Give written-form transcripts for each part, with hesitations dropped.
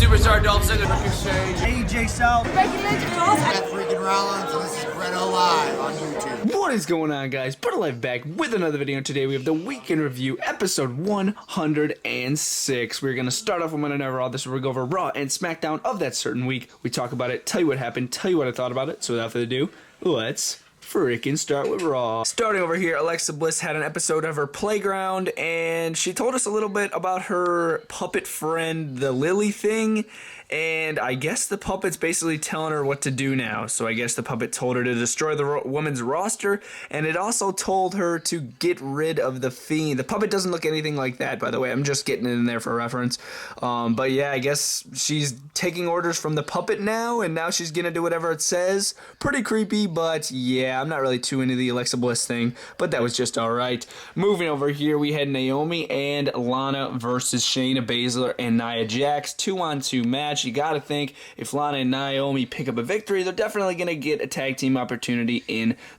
Superstar Dolph Ziggler, AJ Styles, Seth freaking Rollins, and this is BrettO Live on YouTube. What is going on, guys? BrettO Live back with another video. Today we have the Week in Review, episode 106. We're going to start off with Monday Night Raw. This is where we go over Raw and SmackDown of that certain week. We talk about it, tell you what happened, tell you what I thought about it. So without further ado, let's freaking start with Raw. Starting over here, Alexa Bliss had an episode of her Playground, and she told us a little bit about her puppet friend, the Lily thing. And I guess the puppet's basically telling her what to do now. So I guess the puppet told her to destroy the women's roster. And it also told her to get rid of the Fiend. The puppet doesn't look anything like that, by the way. I'm just getting it in there for reference. But yeah, I guess she's taking orders from the puppet now. And now she's going to do whatever it says. Pretty creepy, but yeah, I'm not really too into the Alexa Bliss thing. But that was just alright. Moving over here, we had Naomi and Lana versus Shayna Baszler and Nia Jax. 2-on-2 match. You gotta think if Lana and Naomi pick up a victory, they're definitely gonna get a tag team opportunity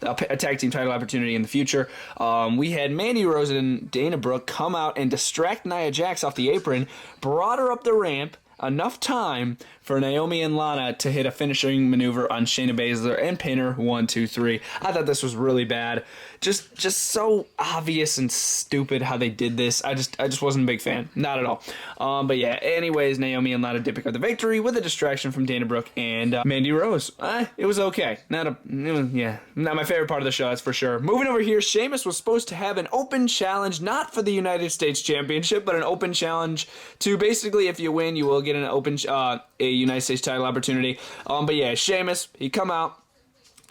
a tag team title opportunity in the future. We had Mandy Rose and Dana Brooke come out and distract Nia Jax off the apron, brought her up the ramp. Enough time for Naomi and Lana to hit a finishing maneuver on Shayna Baszler and pin her 1, 2, 3. I thought this was really bad. Just so obvious and stupid how they did this. I just wasn't a big fan. Not at all. But yeah, anyways, Naomi and Lana did pick up the victory with a distraction from Dana Brooke and Mandy Rose. It was okay. Not my favorite part of the show, that's for sure. Moving over here, Sheamus was supposed to have an open challenge, not for the United States Championship, but an open challenge to basically, if you win, you will get an open a United States title opportunity. But yeah, Sheamus, he come out.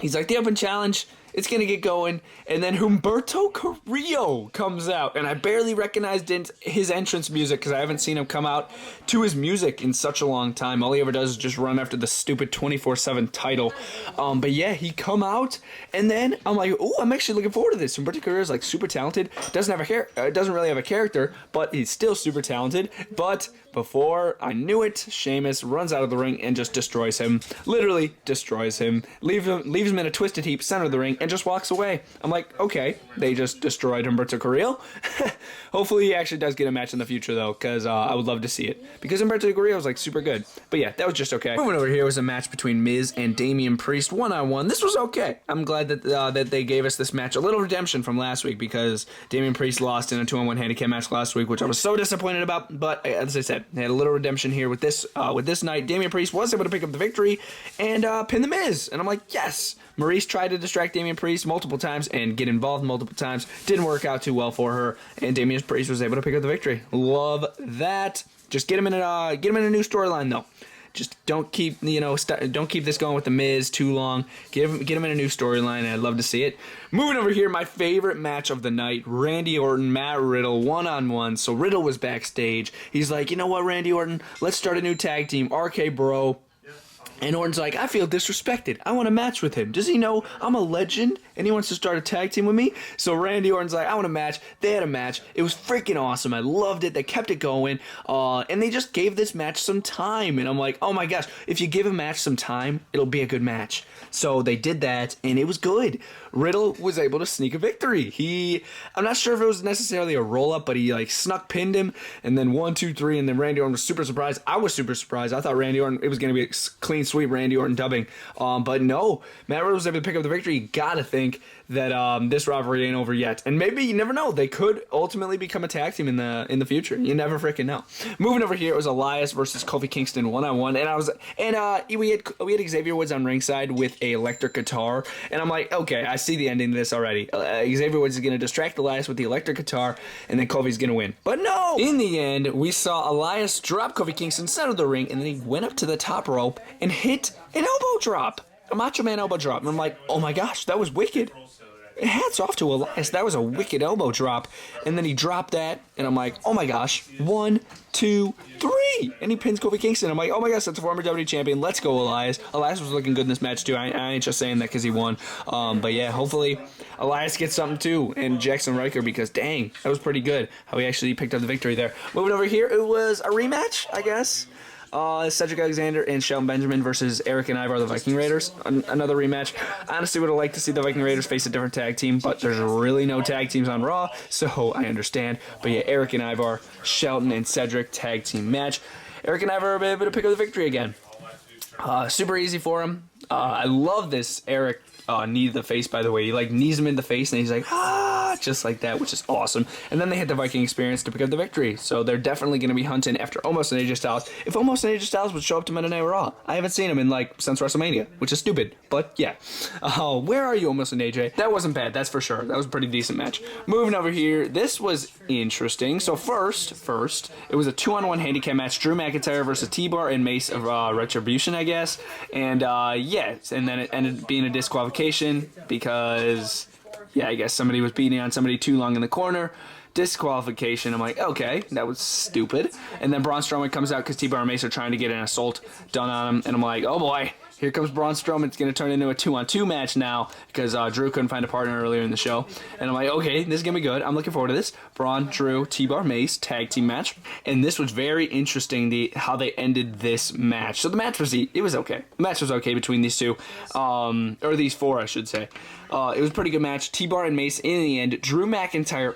He's like, the open challenge, it's going to get going. And then Humberto Carrillo comes out. And I barely recognized his entrance music because I haven't seen him come out to his music in such a long time. All he ever does is just run after the stupid 24/7 title. But yeah, he come out. And then I'm like, oh, I'm actually looking forward to this. Humberto Carrillo is like super talented. Doesn't really have a character, but he's still super talented. But before I knew it, Sheamus runs out of the ring and just destroys him. Literally destroys him. Leaves him in a twisted heap, center of the ring, and just walks away. I'm like, okay, they just destroyed Humberto Carrillo. Hopefully he actually does get a match in the future, though, because I would love to see it. Because Humberto Carrillo is like super good. But yeah, that was just okay. Moving over here was a match between Miz and Damian Priest, 1-on-1. This was okay. I'm glad that they gave us this match. A little redemption from last week because Damian Priest lost in a 2-on-1 handicap match last week, which I was so disappointed about. But as I said, they had a little redemption here with this night. Damian Priest was able to pick up the victory and pin the Miz. And I'm like, yes. Maurice tried to distract Damian Priest multiple times and get involved multiple times. Didn't work out too well for her, and Damian Priest was able to pick up the victory. Love that. Just get him in a new storyline though. Just don't keep don't keep this going with the Miz too long. Get him in a new storyline. I'd love to see it. Moving over here, my favorite match of the night: Randy Orton, Matt Riddle, 1-on-1. So Riddle was backstage. He's like, you know what, Randy Orton, let's start a new tag team, RK Bro. And Orton's like, I feel disrespected. I want a match with him. Does he know I'm a legend and he wants to start a tag team with me? So Randy Orton's like, I want a match. They had a match. It was freaking awesome. I loved it. They kept it going. And they just gave this match some time. And I'm like, oh my gosh, if you give a match some time, it'll be a good match. So they did that, and it was good. Riddle was able to sneak a victory. I'm not sure if it was necessarily a roll-up, but he like snuck pinned him, and then 1, 2, 3, and then Randy Orton was super surprised. I was super surprised. I thought Randy Orton, it was going to be a clean sweep Randy Orton dubbing. But no, Matt Riddle was able to pick up the victory. You gotta think that this rivalry ain't over yet. And maybe, you never know, they could ultimately become a tag team in the future. You never freaking know. Moving over here, it was Elias versus Kofi Kingston 1-on-1, and we had Xavier Woods on ringside with a electric guitar, and I'm like, okay, I see the ending of this already. Xavier Woods is going to distract Elias with the electric guitar, and then Kofi's going to win. But no! In the end, we saw Elias drop Kofi Kingston center of the ring, and then he went up to the top rope and hit an elbow drop. A Macho Man elbow drop. And I'm like, oh my gosh, that was wicked. Hats off to Elias. That was a wicked elbow drop. And then he dropped that, and I'm like, oh my gosh. 1, 2, 3. And he pins Kofi Kingston. I'm like, oh my gosh, that's a former WWE champion. Let's go, Elias. Elias was looking good in this match, too. I ain't just saying that because he won. But yeah, hopefully Elias gets something, too. And Jackson Riker, because dang, that was pretty good how he actually picked up the victory there. Moving over here, it was a rematch, I guess. Cedric Alexander and Shelton Benjamin versus Eric and Ivar, the Viking Raiders. Another rematch. Honestly, would have liked to see the Viking Raiders face a different tag team, but there's really no tag teams on Raw, so I understand. But yeah, Eric and Ivar, Shelton and Cedric tag team match. Eric and I were able to pick up the victory again. Super easy for him. I love this Eric knee to the face, by the way. He, like, knees him in the face, and he's like, just like that, which is awesome. And then they hit the Viking Experience to pick up the victory. So they're definitely going to be hunting after Omos and AJ Styles. If Omos and AJ Styles would show up to Monday Night Raw, I haven't seen him in, like, since WrestleMania, which is stupid. But, yeah. Where are you, Omos and AJ? That wasn't bad, that's for sure. That was a pretty decent match. Moving over here, this was interesting. So first, it was a 2-on-1 handicap match. Drew McIntyre versus T-Bar and Mace of Retribution, I guess. And, yeah, and then it ended up being a disqualification because, yeah, I guess somebody was beating on somebody too long in the corner. Disqualification. I'm like, okay, that was stupid. And then Braun Strowman comes out because T-Bar and Mace are trying to get an assault done on him. And I'm like, oh boy, here comes Braun Strowman. It's going to turn into a 2-on-2 match now because Drew couldn't find a partner earlier in the show. And I'm like, okay, this is going to be good. I'm looking forward to this. Braun, Drew, T-Bar, Mace, tag team match. And this was very interesting, how they ended this match. So the match was, it was okay. The match was okay between these two, or these four, I should say. It was a pretty good match. T-Bar and Mace in the end. Drew McIntyre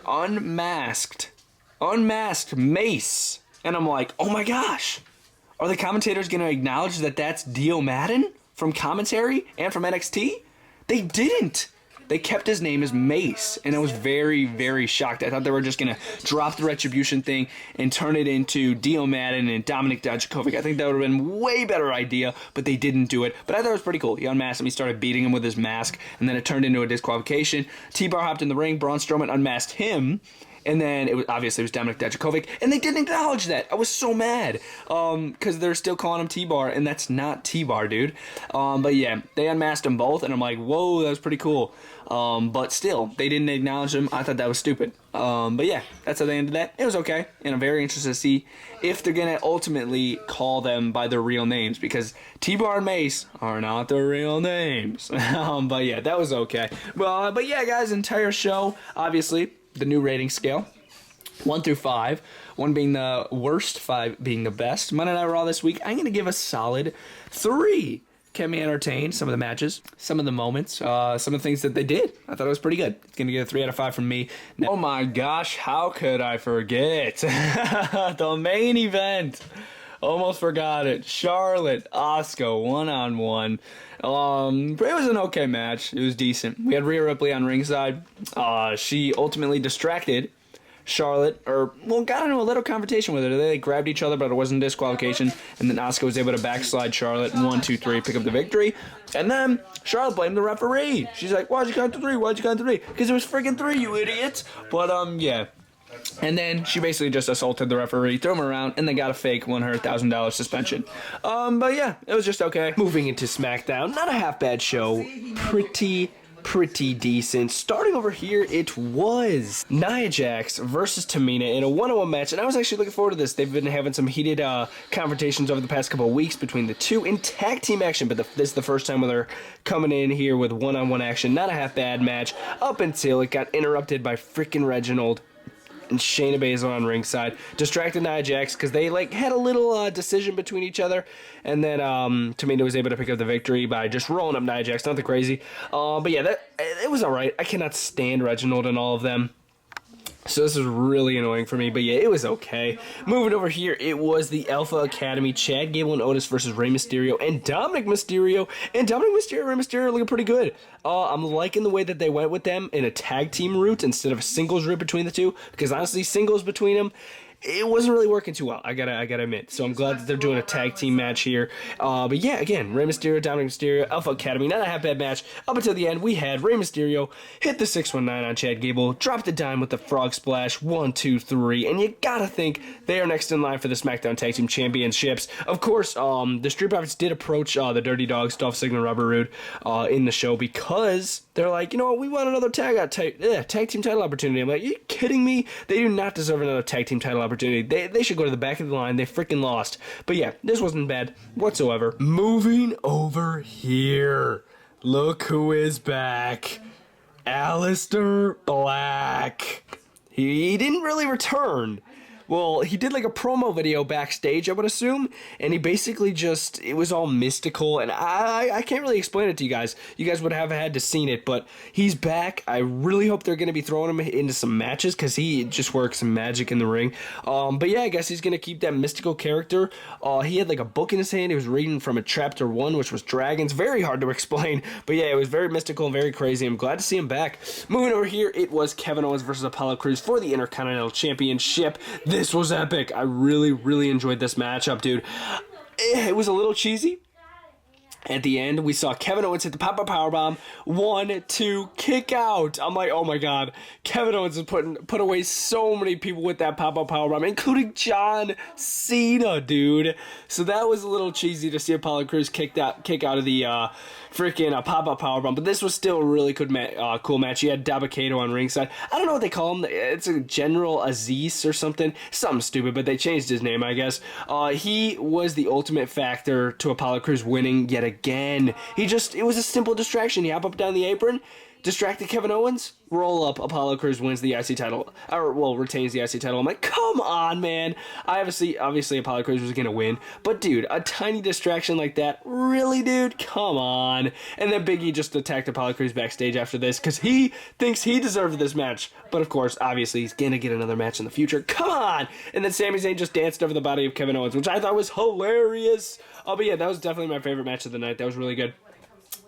unmasked Mace. And I'm like, oh my gosh. Are the commentators going to acknowledge that that's Dio Madden from commentary and from NXT? They didn't. They kept his name as Mace, and I was very, very shocked. I thought they were just going to drop the Retribution thing and turn it into Dio Madden and Dominic Dijakovic. I think that would have been a way better idea, but they didn't do it. But I thought it was pretty cool. He unmasked him, he started beating him with his mask, and then it turned into a disqualification. T-Bar hopped in the ring, Braun Strowman unmasked him, and then it was Dominic Dijakovic, and they didn't acknowledge that. I was so mad, because they're still calling him T-Bar, and that's not T-Bar, dude. But yeah, they unmasked them both, and I'm like, whoa, that was pretty cool. But still, they didn't acknowledge them. I thought that was stupid. But yeah, that's how they ended that. It was okay, and I'm very interested to see if they're going to ultimately call them by their real names, because T-Bar and Mace are not their real names. But yeah, that was okay. Well, but yeah, guys, entire show, obviously, the new rating scale, 1 through 5, 1 being the worst, 5 being the best. Monday Night Raw this week, I'm going to give a solid 3. Kept me entertained, some of the matches, some of the moments, some of the things that they did. I thought it was pretty good. It's going to get a 3 out of 5 from me. Now, oh my gosh, how could I forget? The main event. Almost forgot it. Charlotte, Asuka, one-on-one. It was an okay match. It was decent. We had Rhea Ripley on ringside. She ultimately distracted Charlotte, got into a little confrontation with her. They grabbed each other, but it wasn't disqualification. And then Asuka was able to backslide Charlotte. 1, 2, 3, pick up the victory. And then Charlotte blamed the referee. She's like, why'd you count to 3? Why'd you count to 3? Because it was freaking 3, you idiots. But, yeah. And then she basically just assaulted the referee, threw him around, and then got a fake $100,000 suspension. But yeah, it was just okay. Moving into SmackDown, not a half bad show. Pretty decent. Starting over here, it was Nia Jax versus Tamina in a one-on-one match, and I was actually looking forward to this. They've been having some heated confrontations over the past couple of weeks between the two in tag team action, but this is the first time where they're coming in here with one-on-one action. Not a half bad match up until it got interrupted by freaking Reginald and Shayna Baszler on ringside, distracted Nia Jax because they had a little decision between each other, and then Tamina was able to pick up the victory by just rolling up Nia Jax, nothing crazy. But yeah, it was alright. I cannot stand Reginald and all of them, so this is really annoying for me, but yeah, it was okay. Moving over here, it was the Alpha Academy, Chad Gable and Otis versus Rey Mysterio and Dominic Mysterio. And Dominic Mysterio and Rey Mysterio looking pretty good. I'm liking the way that they went with them in a tag team route instead of a singles route between the two, because honestly, singles between them, it wasn't really working too well, I gotta admit. So I'm glad that they're doing a tag team match here. But yeah, again, Rey Mysterio, Dominic Mysterio, Alpha Academy, not a half bad match. Up until the end, we had Rey Mysterio hit the 619 on Chad Gable, drop the dime with the frog splash, 1, 2, 3, and you gotta think they are next in line for the SmackDown Tag Team Championships. Of course, the Street Profits did approach the Dirty Dogs, Dolph Ziggler and Robert Roode, in the show, because they're like, you know what, we want another tag team title opportunity. I'm like, are you kidding me? They do not deserve another tag team title opportunity. They should go to the back of the line. They freaking lost. But yeah, this wasn't bad whatsoever. Moving over here, look who is back. Aleister Black. He didn't really return, Well, he did like a promo video backstage, I would assume, and he basically just, it was all mystical, and I can't really explain it to you guys. You guys would have had to seen it, but he's back. I really hope they're going to be throwing him into some matches, because he just works magic in the ring. But yeah, I guess he's going to keep that mystical character. He had like a book in his hand. He was reading from a chapter 1, which was dragons. Very hard to explain, but yeah, it was very mystical and very crazy. I'm glad to see him back. Moving over here, it was Kevin Owens versus Apollo Crews for the Intercontinental Championship. This was epic. I really enjoyed this matchup, dude. It was a little cheesy. At the end, we saw Kevin Owens hit the pop-up powerbomb. 1, 2, kick out. I'm like, oh my god. Kevin Owens has put away so many people with that pop-up powerbomb, including John Cena, dude. So that was a little cheesy to see Apollo Crews kick out of the freaking pop-up powerbomb. But this was still a really good cool match. You had Dabba-Kato on ringside. I don't know what they call him. It's a General Aziz or something. Something stupid, but they changed his name, I guess. He was the ultimate factor to Apollo Crews winning yet again. It was a simple distraction. He hop up down the apron, distracted Kevin Owens, roll up, Apollo Crews wins the IC title, or, well, retains the IC title. I'm like, come on, man. Obviously, Apollo Crews was going to win, but dude, a tiny distraction like that, really, dude? Come on. And then Big E just attacked Apollo Crews backstage after this, because he thinks he deserved this match, but of course, obviously, he's going to get another match in the future. Come on! And then Sami Zayn just danced over the body of Kevin Owens, which I thought was hilarious. Oh, but yeah, that was definitely my favorite match of the night. That was really good.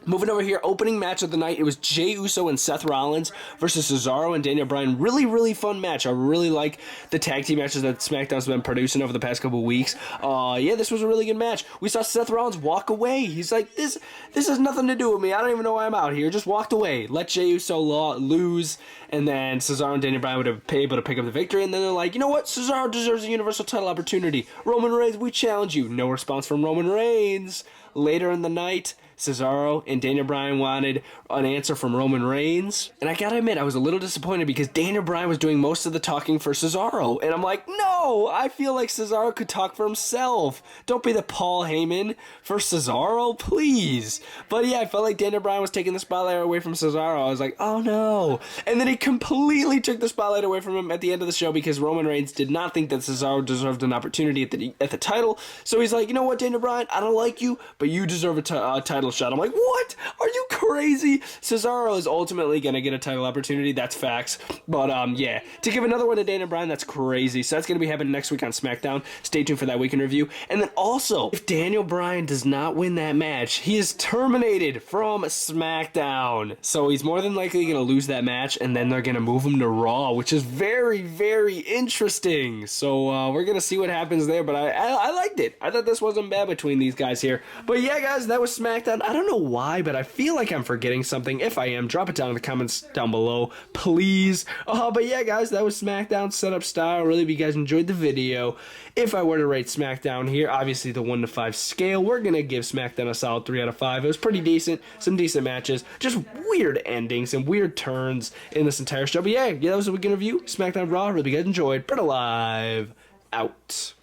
Moving over here, opening match of the night, it was Jey Uso and Seth Rollins versus Cesaro and Daniel Bryan. Really fun match. I really like the tag team matches that SmackDown's been producing over the past couple weeks. Yeah, this was a really good match. We saw Seth Rollins walk away. He's like, this has nothing to do with me. I don't even know why I'm out here. Just walked away. Let Jey Uso lose, and then Cesaro and Daniel Bryan would have been able to pick up the victory, and then they're like, you know what? Cesaro deserves a Universal title opportunity. Roman Reigns, we challenge you. No response from Roman Reigns. Later in the night, Cesaro and Daniel Bryan wanted an answer from Roman Reigns. And I gotta admit, I was a little disappointed because Daniel Bryan was doing most of the talking for Cesaro. And I'm like, no, I feel like Cesaro could talk for himself. Don't be the Paul Heyman for Cesaro, please. But yeah, I felt like Daniel Bryan was taking the spotlight away from Cesaro. I was like, oh no. And then he completely took the spotlight away from him at the end of the show because Roman Reigns did not think that Cesaro deserved an opportunity at the title. So he's like, you know what, Daniel Bryan, I don't like you, but you deserve a title shot. I'm like, what? Are you crazy? Cesaro is ultimately going to get a title opportunity. That's facts. But, yeah. To give another one to Daniel Bryan, that's crazy. So that's going to be happening next week on SmackDown. Stay tuned for that week in review. And then also, if Daniel Bryan does not win that match, he is terminated from SmackDown. So he's more than likely going to lose that match, and then they're going to move him to Raw, which is very interesting. So, we're going to see what happens there. But I liked it. I thought this wasn't bad between these guys here. But yeah, guys, that was SmackDown. I don't know why, but I feel like I'm forgetting something. If I am, drop it down in the comments down below, please. But yeah, guys, that was SmackDown setup style. Really, if you guys enjoyed the video, if I were to rate SmackDown here, obviously the 1 to 5 scale, we're gonna give SmackDown a solid 3 out of 5. It was pretty decent, some decent matches, just weird endings and weird turns in this entire show. But yeah, that was a weekend review. SmackDown Raw. Really, if you guys enjoyed, BrettO Live out.